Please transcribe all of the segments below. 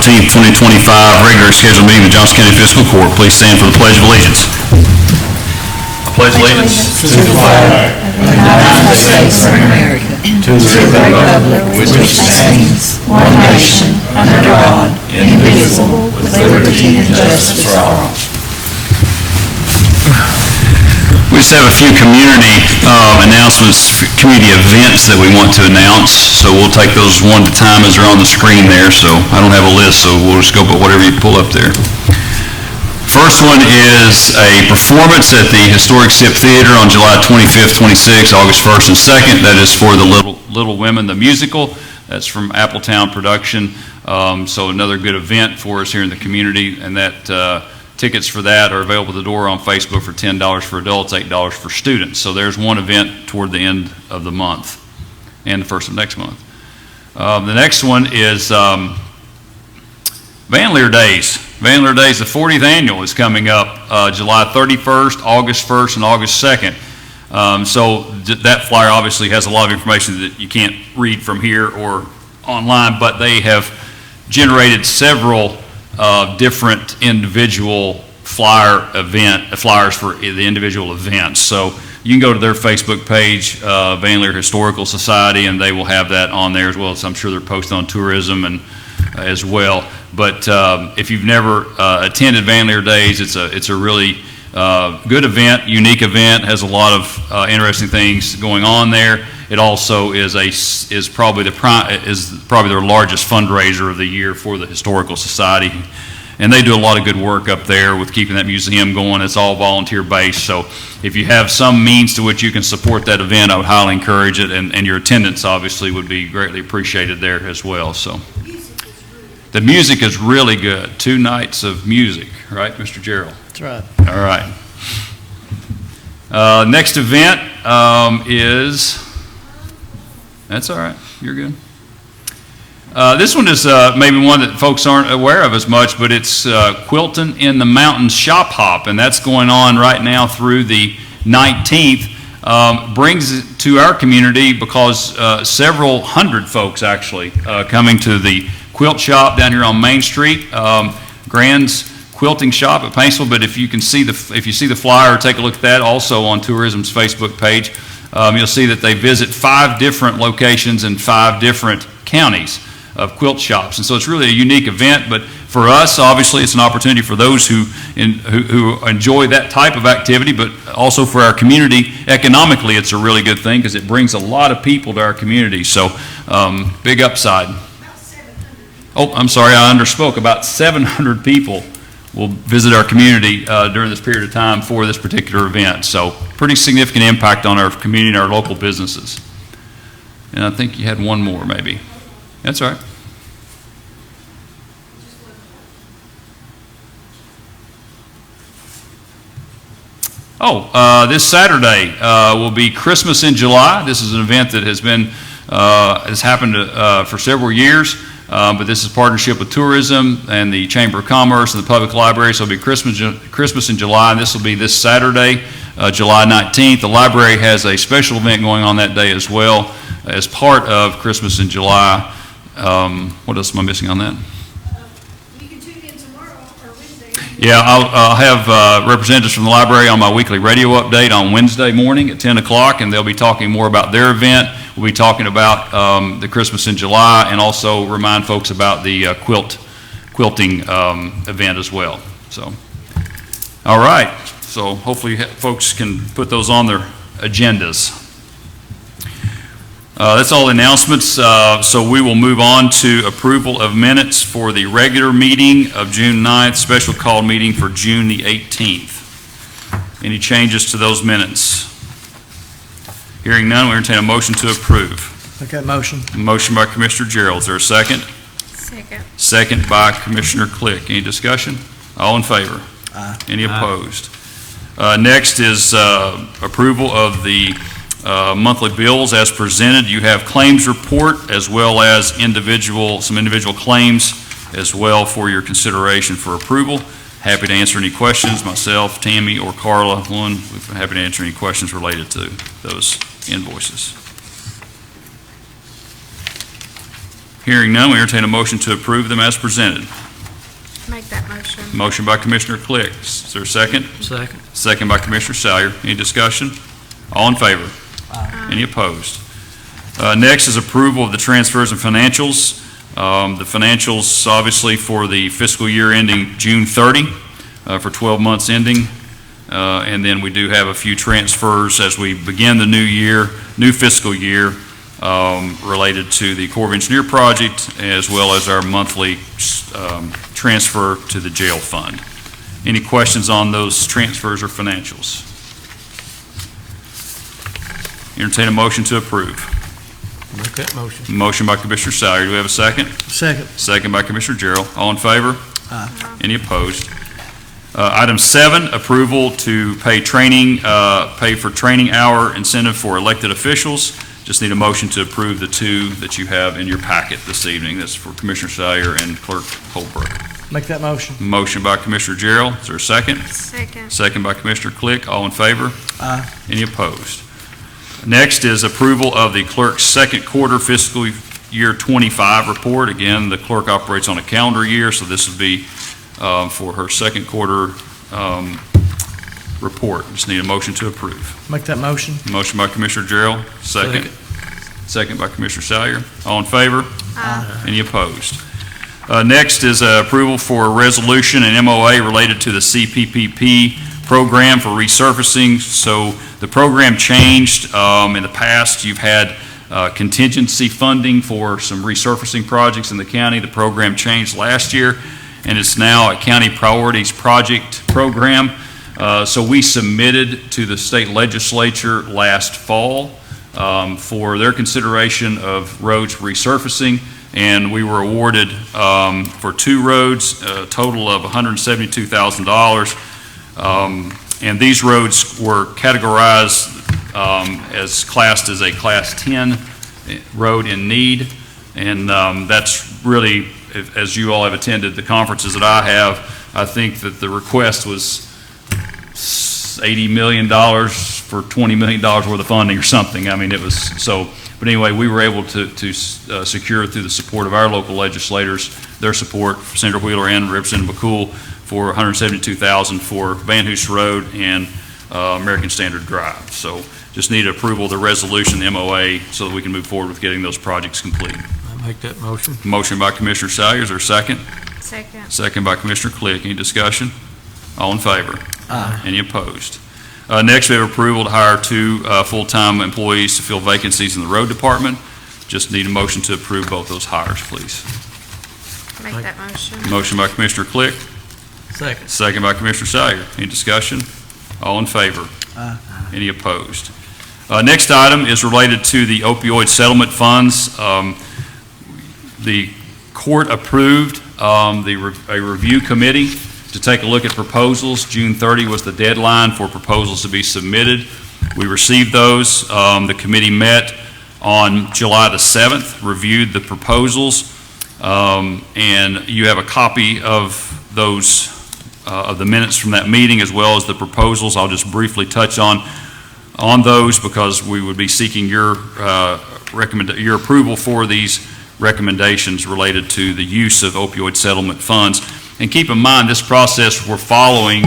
14th, 2025, regular scheduled meeting of the Johnson County Fiscal Court. Please stand for the Pledge of Allegiance. I pledge allegiance to the flag of the United States of America, to the republic which stands one nation under God, indivisible, with liberty and justice for all. We just have a few community announcements, community events that we want to announce. So we'll take those one at a time as they're on the screen there. So I don't have a list, so we'll just go by whatever you pull up there. First one is a performance at the Historic SIP Theater on July 25th, 26th, August 1st and 2nd. That is for the Little Women, the musical. That's from Appletown Production. So another good event for us here in the community, and that tickets for that are available at the door on Facebook for $10 for adults, $8 for students. So there's one event toward the end of the month and the first of next month. The next one is Van Leer Days. Van Leer Days, the 40th annual, is coming up July 31st, August 1st, and August 2nd. So that flyer obviously has a lot of information that you can't read from here or online, but they have generated several different individual flyers for the individual events. So you can go to their Facebook page, Van Leer Historical Society, and they will have that on there as well. So I'm sure they're posted on tourism and as well. But if you've never attended Van Leer Days, it's a really good event, unique event, has a lot of interesting things going on there. It also is probably their largest fundraiser of the year for the Historical Society, and they do a lot of good work up there with keeping that museum going. It's all volunteer based, so if you have some means to which you can support that event, I would highly encourage it, and your attendance obviously would be greatly appreciated there as well. So the music is really good. 2 nights of music, right, Mr. Gerald? That's right. All right. Next event is. That's all right. You're good. This one is maybe one that folks aren't aware of as much, but it's Quilting in the Mountains Shop Hop, and that's going on right now through the 19th. Brings it to our community because several hundred folks actually coming to the quilt shop down here on Main Street. Grand's Quilting Shop at Paintsville, but if you see the flyer, take a look at that. Also on Tourism's Facebook page. You'll see that they visit 5 different locations in 5 different counties of quilt shops, and so it's really a unique event. But for us, obviously, it's an opportunity for those who enjoy that type of activity, but also for our community economically, it's a really good thing because it brings a lot of people to our community. So big upside. Oh, I'm sorry, I underspoke. About 700 people will visit our community during this period of time for this particular event. So pretty significant impact on our community and our local businesses. And I think you had one more maybe. That's all right. This Saturday will be Christmas in July. This is an event that has happened for several years. But this is a partnership with tourism and the Chamber of Commerce and the Public Library. So it'll be Christmas in July, and this will be this Saturday, July 19th. The library has a special event going on that day as well as part of Christmas in July. What else am I missing on that? You can tune in tomorrow or Wednesday. Yeah, I'll have representatives from the library on my weekly radio update on Wednesday morning at 10 o'clock, and they'll be talking more about their event. We'll be talking about the Christmas in July, and also remind folks about the quilting event as well. So, all right. So hopefully folks can put those on their agendas. That's all the announcements. So we will move on to approval of minutes for the regular meeting of June 9th, special call meeting for June the 18th. Any changes to those minutes? Hearing none, we entertain a motion to approve. Make that motion. A motion by Commissioner Gerald. Is there a second? Second. Second by Commissioner Click. Any discussion? All in favor? Aye. Any opposed? Next is approval of the monthly bills as presented. You have claims report as well as some individual claims as well for your consideration for approval. Happy to answer any questions, myself, Tammy, or Carla. We're happy to answer any questions related to those invoices. Hearing none, we entertain a motion to approve them as presented. Make that motion. Motion by Commissioner Click. Is there a second? Second. Second by Commissioner Salyer. Any discussion? All in favor? Any opposed? Next is approval of the transfers and financials. The financials, obviously, for the fiscal year ending June 30, for 12 months ending. And then we do have a few transfers as we begin the new fiscal year, related to the Corps of Engineer project, as well as our monthly transfer to the jail fund. Any questions on those transfers or financials? Entertain a motion to approve. Make that motion. Motion by Commissioner Salyer. Do we have a second? Second. Second by Commissioner Gerald. All in favor? Aye. Any opposed? Item 7, approval to pay for training hour incentive for elected officials. Just need a motion to approve the two that you have in your packet this evening. That's for Commissioner Salyer and Clerk Holbrook. Make that motion. Motion by Commissioner Gerald. Is there a second? Second. Second by Commissioner Click. All in favor? Aye. Any opposed? Next is approval of the clerk's second quarter fiscal year 25 report. Again, the clerk operates on a calendar year, so this would be for her second quarter report. Just need a motion to approve. Make that motion. Motion by Commissioner Gerald, second. Second by Commissioner Salyer. All in favor? Aye. Any opposed? Next is approval for a resolution and MOA related to the CPPP program for resurfacing. So the program changed. In the past, you've had contingency funding for some resurfacing projects in the county. The program changed last year, and it's now a county priorities project program. So we submitted to the state legislature last fall for their consideration of roads resurfacing, and we were awarded for 2 roads, a total of $172,000. And these roads were categorized as classed as a Class 10 road in need, and that's really, as you all have attended the conferences that I have, I think that the request was $80 million for $20 million worth of funding or something. I mean, it was so, but anyway, we were able to secure through the support of our local legislators, their support, Senator Wheeler and Representative McCool, for $172,000 for Van Hoos Road and American Standard Drive. So just need approval of the resolution, the MOA, so that we can move forward with getting those projects complete. I make that motion. Motion by Commissioner Salyers, or second? Second. Second by Commissioner Click. Any discussion? All in favor? Aye. Any opposed? Next, we have approval to hire 2 full-time employees to fill vacancies in the road department. Just need a motion to approve both those hires, please. Make that motion. Motion by Commissioner Click. Second. Second by Commissioner Salyer. Any discussion? All in favor? Aye. Any opposed? Next item is related to the opioid settlement funds. The court approved a review committee to take a look at proposals. June 30 was the deadline for proposals to be submitted. We received those. The committee met on July the 7th, reviewed the proposals, and you have a copy of those of the minutes from that meeting, as well as the proposals. I'll just briefly touch on those because we would be seeking your approval for these recommendations related to the use of opioid settlement funds. And keep in mind, this process we're following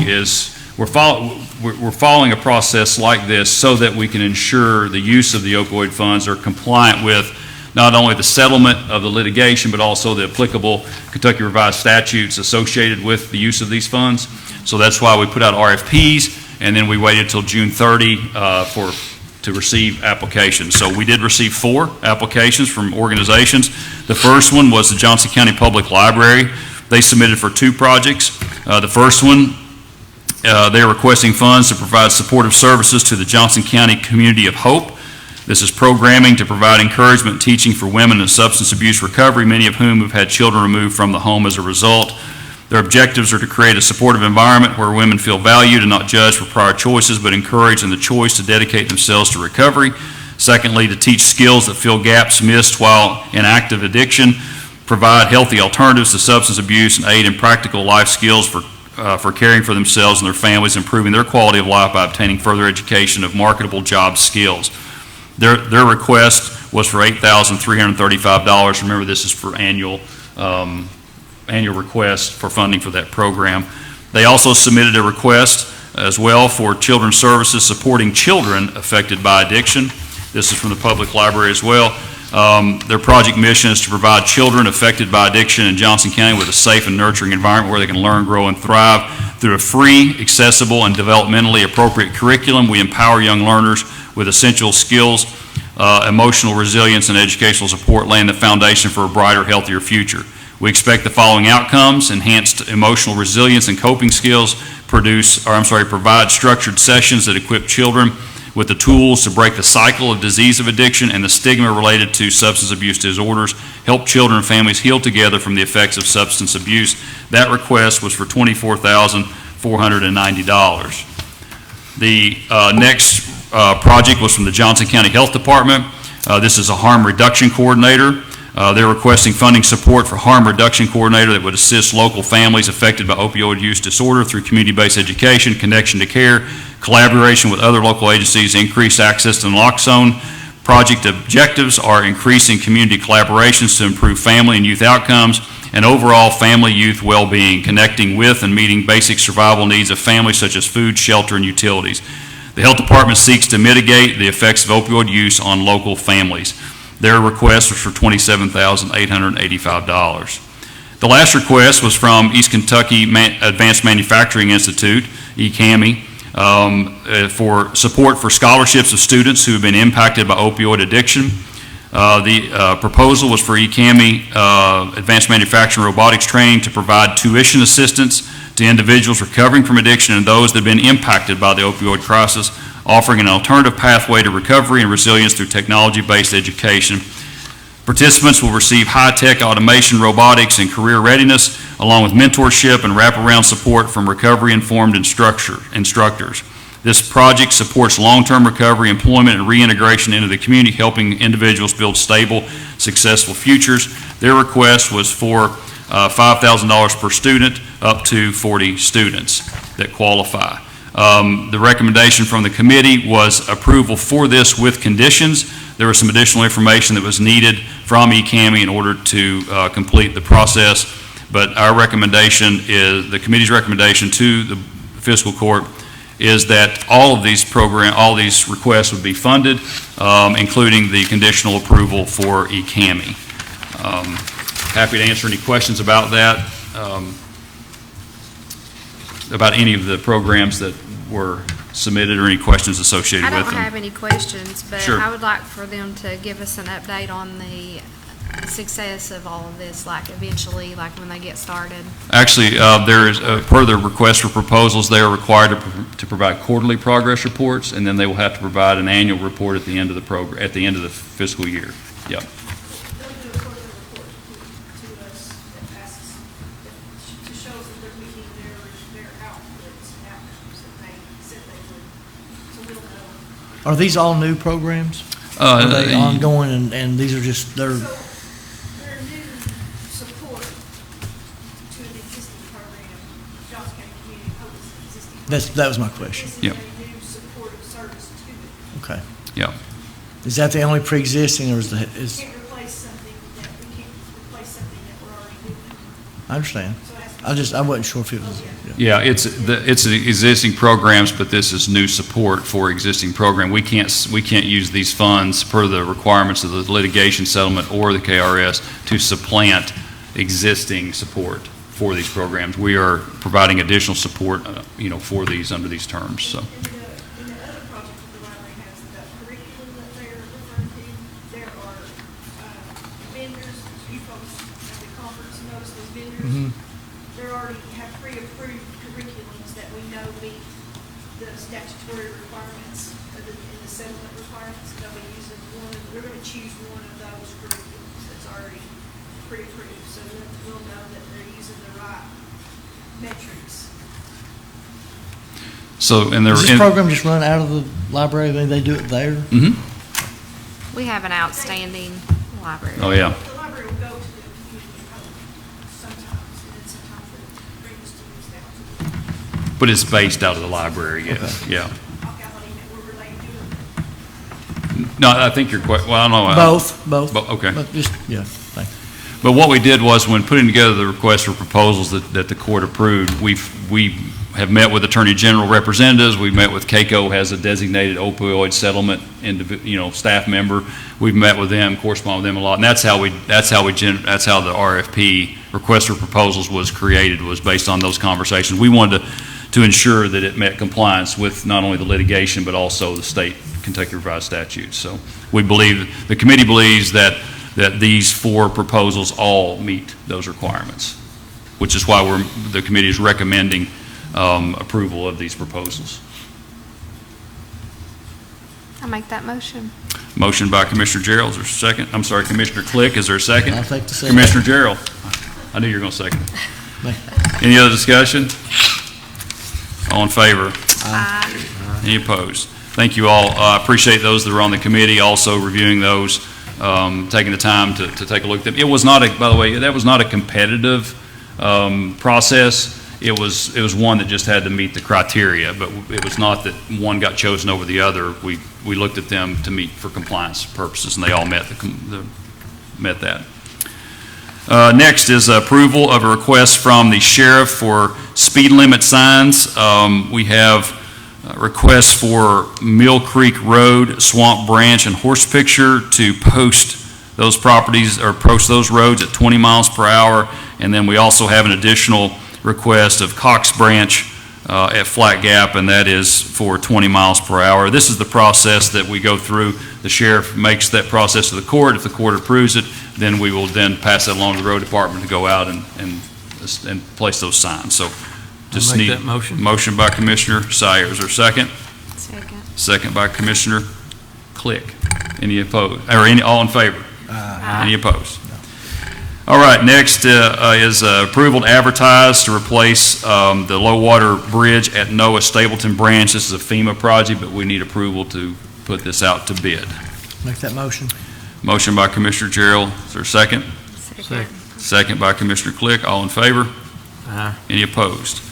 a process like this so that we can ensure the use of the opioid funds are compliant with not only the settlement of the litigation, but also the applicable Kentucky Revised Statutes associated with the use of these funds. So that's why we put out RFPs, and then we waited till June 30 to receive applications. So we did receive 4 applications from organizations. The first one was the Johnson County Public Library. They submitted for 2 projects. The first one, they are requesting funds to provide supportive services to the Johnson County Community of Hope. This is programming to provide encouragement and teaching for women in substance abuse recovery, many of whom have had children removed from the home as a result. Their objectives are to create a supportive environment where women feel valued and not judged for prior choices, but encouraged in the choice to dedicate themselves to recovery. Secondly, to teach skills that fill gaps missed while in active addiction, provide healthy alternatives to substance abuse, and aid in practical life skills for caring for themselves and their families, improving their quality of life by obtaining further education of marketable job skills. Their request was for $8,335. Remember, this is for annual request for funding for that program. They also submitted a request as well for children's services supporting children affected by addiction. This is from the public library as well. Their project mission is to provide children affected by addiction in Johnson County with a safe and nurturing environment where they can learn, grow, and thrive. Through a free, accessible, and developmentally appropriate curriculum, we empower young learners with essential skills, emotional resilience, and educational support, laying the foundation for a brighter, healthier future. We expect the following outcomes: enhanced emotional resilience and coping skills, provide structured sessions that equip children with the tools to break the cycle of disease of addiction and the stigma related to substance abuse disorders, help children and families heal together from the effects of substance abuse. That request was for $24,490. The next project was from the Johnson County Health Department. This is a harm reduction coordinator. They're requesting funding support for harm reduction coordinator that would assist local families affected by opioid use disorder through community-based education, connection to care, collaboration with other local agencies, increased access to naloxone. Project objectives are increasing community collaborations to improve family and youth outcomes and overall family youth well-being, connecting with and meeting basic survival needs of families such as food, shelter, and utilities. The health department seeks to mitigate the effects of opioid use on local families. Their request was for $27,885. The last request was from East Kentucky Advanced Manufacturing Institute, ECAMI, for support for scholarships of students who have been impacted by opioid addiction. The proposal was for ECAMI Advanced Manufacturing Robotics Training to provide tuition assistance to individuals recovering from addiction and those that have been impacted by the opioid crisis, offering an alternative pathway to recovery and resilience through technology-based education. Participants will receive high-tech automation, robotics, and career readiness, along with mentorship and wraparound support from recovery-informed instructors. This project supports long-term recovery, employment, and reintegration into the community, helping individuals build stable, successful futures. Their request was for $5,000 per student, up to 40 students that qualify. The recommendation from the committee was approval for this with conditions. There was some additional information that was needed from ECAMI in order to complete the process, but our recommendation is, the committee's recommendation to the fiscal court is that all of these requests would be funded, including the conditional approval for ECAMI. Happy to answer any questions about that, about any of the programs that were submitted or any questions associated I with don't them. have any questions, but Sure. I would like for them to give us an update on the success of all of this, like eventually, like when they get started. Actually, there is, per the request for proposals, they are required to provide quarterly progress reports, and then they will have to provide an annual report at the end of the program, at the end of the fiscal year. Yep. They'll do a further report to us that asks, to show that they're meeting their outputs and outcomes that they said they would. So we'll know. Are these all new programs? Are they ongoing and these are just, they're, So they're new support to an existing program, Johnson County Community Public existing. that was my question. This is Yep. a new supportive service to it. Okay. Yep. Is that the only pre-existing or is Can't replace something that we can't replace something that we're already doing. I understand. So it has to be. I wasn't sure if it was, Yeah, it's the existing programs, but this is new support for existing program. We can't use these funds per the requirements of the litigation settlement or the KRS to supplant existing support for these programs. We are providing additional support, for these under these terms. So. In the other project that the library has, the curriculum that they're referring to, there are vendors, you folks at the conference notice those vendors. They already have pre-approved curriculums that we know meet the statutory requirements in the settlement requirements. They'll be using we're going to choose one of those curriculums that's already pre-approved, so we'll know that they're using the right metrics. So, and they're does this program just run out of the library? They do it there? We have an outstanding library. Oh, yeah. The library will go to the community college sometimes, and then sometimes they'll bring the students down to the But it's based out of the library, yeah. Yeah. Alcohol, we're related to it. No, I think you're quite, well, I don't know. Both. Okay. But just, yeah, thank you. But what we did was, when putting together the request for proposals that the court approved, we have met with Attorney General representatives. We've met with CAECO, has a designated opioid settlement staff member. We've met with them, corresponded with them a lot, and that's how the RFP, request for proposals, was created, was based on those conversations. We wanted to ensure that it met compliance with not only the litigation but also the state Kentucky revised statutes. So we believe, the committee believes that these 4 proposals all meet those requirements, which is why the committee is recommending approval of these proposals. I'll make that motion. Motion by Commissioner Gerald, is there a second? I'm sorry, Commissioner Click, is there a second? I'll take the second. Commissioner Gerald, I knew you were going to second it. Any other discussion? All in favor? Aye. Any opposed? Thank you all. I appreciate those that are on the committee also reviewing those, taking the time to take a look at them. It was not by the way, that was not a competitive process. It was one that just had to meet the criteria, but it was not that one got chosen over the other. We looked at them to meet for compliance purposes, and they all met that. Next is approval of a request from the sheriff for speed limit signs. We have requests for Mill Creek Road, Swamp Branch, and Horse Picture to post those properties or post those roads at 20 miles per hour. And then we also have an additional request of Cox Branch at Flat Gap, and that is for 20 miles per hour. This is the process that we go through. The sheriff makes that process to the court. If the court approves it, then we will then pass that along to the road department to go out and place those signs. So just I'll make need that motion. Motion by Commissioner Sayers. Is there a second? Second. Second by Commissioner Click. Any opposed? Or all in favor? Aye. Any opposed? All right, next is approval to advertise to replace the low water bridge at Noah Stapleton Branch. This is a FEMA project, but we need approval to put this out to bid. Make that motion. Motion by Commissioner Gerald. Is there a second? Second. Second by Commissioner Click. All in favor? Aye. Any opposed?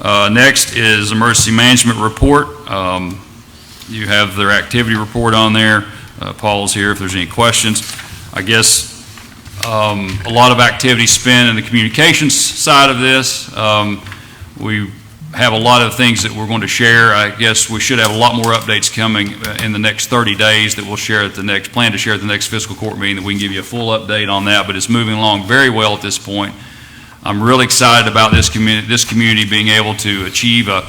Next is emergency management report. You have their activity report on there. Paul's here if there's any questions. I guess a lot of activity spent in the communications side of this. We have a lot of things that we're going to share. I guess we should have a lot more updates coming in the next 30 days that we'll share at the next, plan to share at the next fiscal court meeting, that we can give you a full update on that, but it's moving along very well at this point. I'm really excited about this community being able to achieve a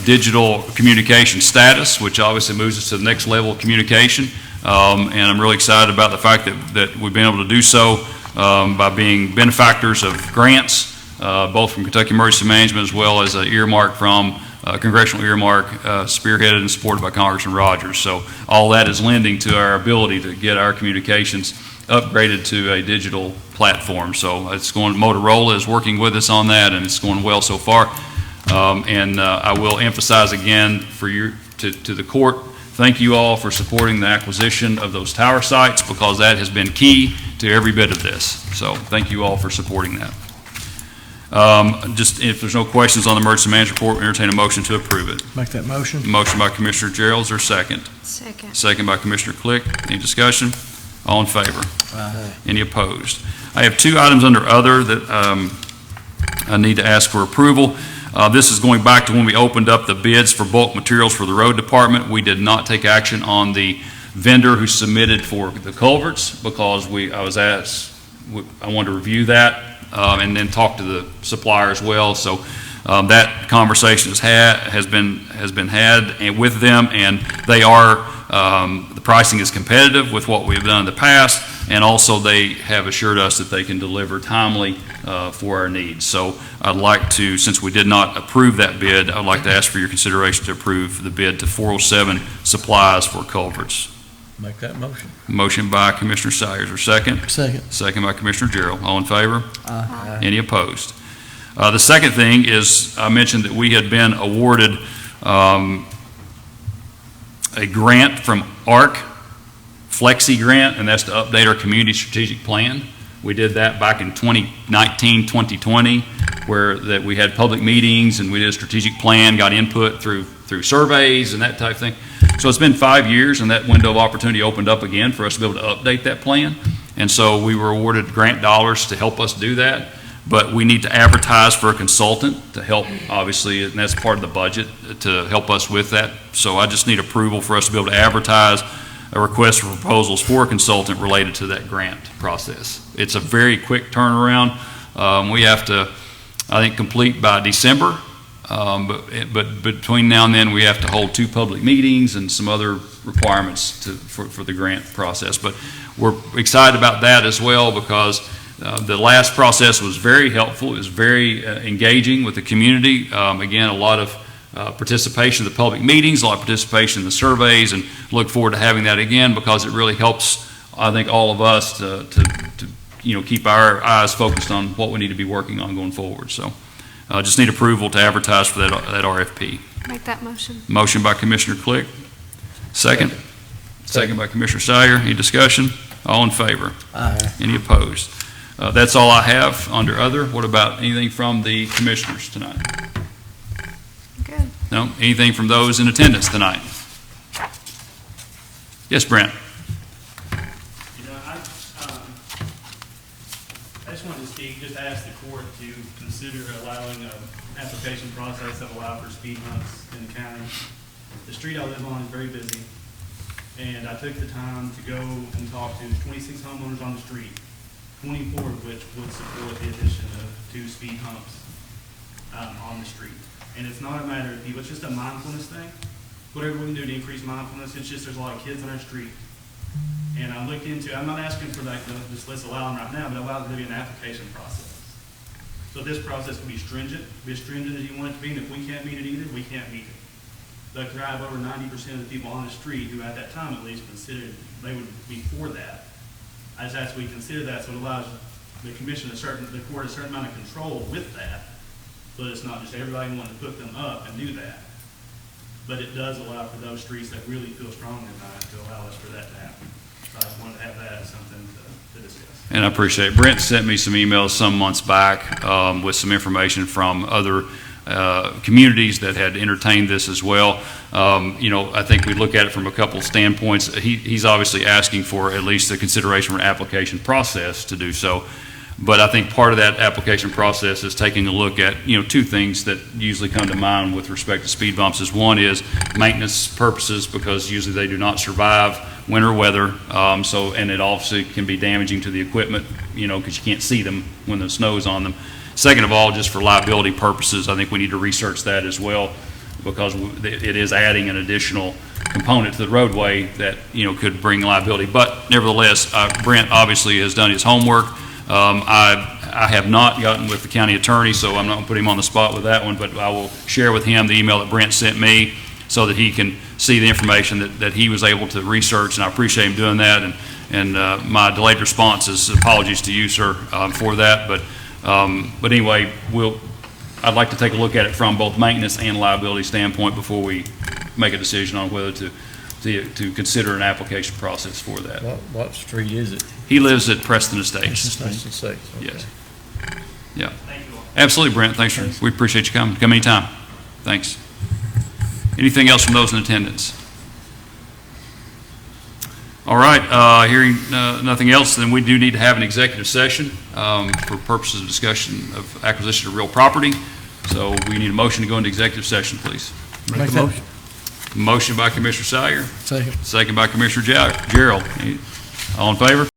digital communication status, which obviously moves us to the next level of communication. And I'm really excited about the fact that we've been able to do so by being benefactors of grants, both from Kentucky Emergency Management as well as an earmark from congressional earmark spearheaded and supported by Congressman Rogers. So all that is lending to our ability to get our communications upgraded to a digital platform. So it's going, Motorola is working with us on that, and it's going well so far. I will emphasize again to the court, thank you all for supporting the acquisition of those tower sites, because that has been key to every bit of this. So thank you all for supporting that. Just if there's no questions on the emergency management report, we entertain a motion to approve it. Make that motion. Motion by Commissioner Gerald, is there a second? Second. Second by Commissioner Click. Any discussion? All in favor? Aye. Any opposed? I have 2 items under other that I need to ask for approval. This is going back to when we opened up the bids for bulk materials for the road department. We did not take action on the vendor who submitted for the culverts, because I wanted to review that and then talk to the supplier as well. So that conversation has been had with them, and they are the pricing is competitive with what we've done in the past, and also they have assured us that they can deliver timely for our needs. So I'd like to, since we did not approve that bid, I'd like to ask for your consideration to approve the bid to 407 Supplies for culverts. Make that motion. Motion by Commissioner Sayers, or second? Second. Second by Commissioner Gerald. All in favor? Aye. Any opposed? The second thing is, I mentioned that we had been awarded a grant from ARC, Flexi grant, and that's to update our community strategic plan. We did that back in 2019, 2020. where that we had public meetings and we did a strategic plan, got input through surveys and that type of thing. So it's been 5 years, and that window of opportunity opened up again for us to be able to update that plan. And so we were awarded grant dollars to help us do that. But we need to advertise for a consultant to help, obviously, and that's part of the budget to help us with that. So I just need approval for us to be able to advertise a request for proposals for a consultant related to that grant process. It's a very quick turnaround. We have to, I think, complete by December. But between now and then, we have to hold 2 public meetings and some other requirements for the grant process. But we're excited about that as well, because the last process was very helpful. It was very engaging with the community. Again, a lot of participation in the public meetings, a lot of participation in the surveys, and look forward to having that again, because it really helps, I think, all of us to keep our eyes focused on what we need to be working on going forward. So just need approval to advertise for that RFP. Make that motion. Motion by Commissioner Click. Second. Second by Commissioner Steyer. Any discussion? All in favor? Aye. Any opposed? That's all I have under other. What about anything from the commissioners tonight? Good. No? Anything from those in attendance tonight? Yes, Brent. I just wanted to speak, just ask the court to consider allowing an application process that allow for speed humps in the county. The street I live on is very busy, and I took the time to go and talk to 26 homeowners on the street, 24 of which would support the addition of 2 speed humps on the street. And it's not a matter of people, it's just a mindfulness thing. Whatever we can do to increase mindfulness, it's just there's a lot of kids on our street. And I looked into, I'm not asking for like, just let's allow them right now, but allow there to be an application process. So this process can be stringent, be as stringent as you want it to be, and if we can't meet it either, we can't meet it. But I have over 90% of the people on the street who at that time at least considered they would be for that. I just ask we consider that, so it allows the commission the court a certain amount of control with that, but it's not just everybody wanting to put them up and do that. But it does allow for those streets that really feel strongly about it to allow us for that to happen. So I just wanted to have that as something to discuss. And I appreciate it. Brent sent me some emails some months back with some information from other communities that had entertained this as well. I think we look at it from a couple of standpoints. He's obviously asking for at least the consideration for an application process to do so. But I think part of that application process is taking a look at, 2 things that usually come to mind with respect to speed bumps. Is one is maintenance purposes, because usually they do not survive winter weather. And it obviously can be damaging to the equipment, because you can't see them when the snow's on them. Second of all, just for liability purposes, I think we need to research that as well, because it is adding an additional component to the roadway that, could bring liability. But nevertheless, Brent obviously has done his homework. I have not gotten with the county attorney, so I'm not going to put him on the spot with that one, but I will share with him the email that Brent sent me so that he can see the information that he was able to research, and I appreciate him doing that. And my delayed response is apologies to you, sir, for that. But anyway, I'd like to take a look at it from both maintenance and liability standpoint before we make a decision on whether to consider an application process for that. What street is it? He lives at Preston Estates. Preston Estates. Okay. Yes. Yeah. Thank you all. Absolutely, Brent. Thanks. We appreciate you coming. Come anytime. Thanks. Anything else from those in attendance? All right. Hearing nothing else, then we do need to have an executive session for purposes of discussion of acquisition of real property. So we need a motion to go into executive session, please. Make the motion. Motion by Commissioner Sire. Second. Second by Commissioner Gerald. All in favor?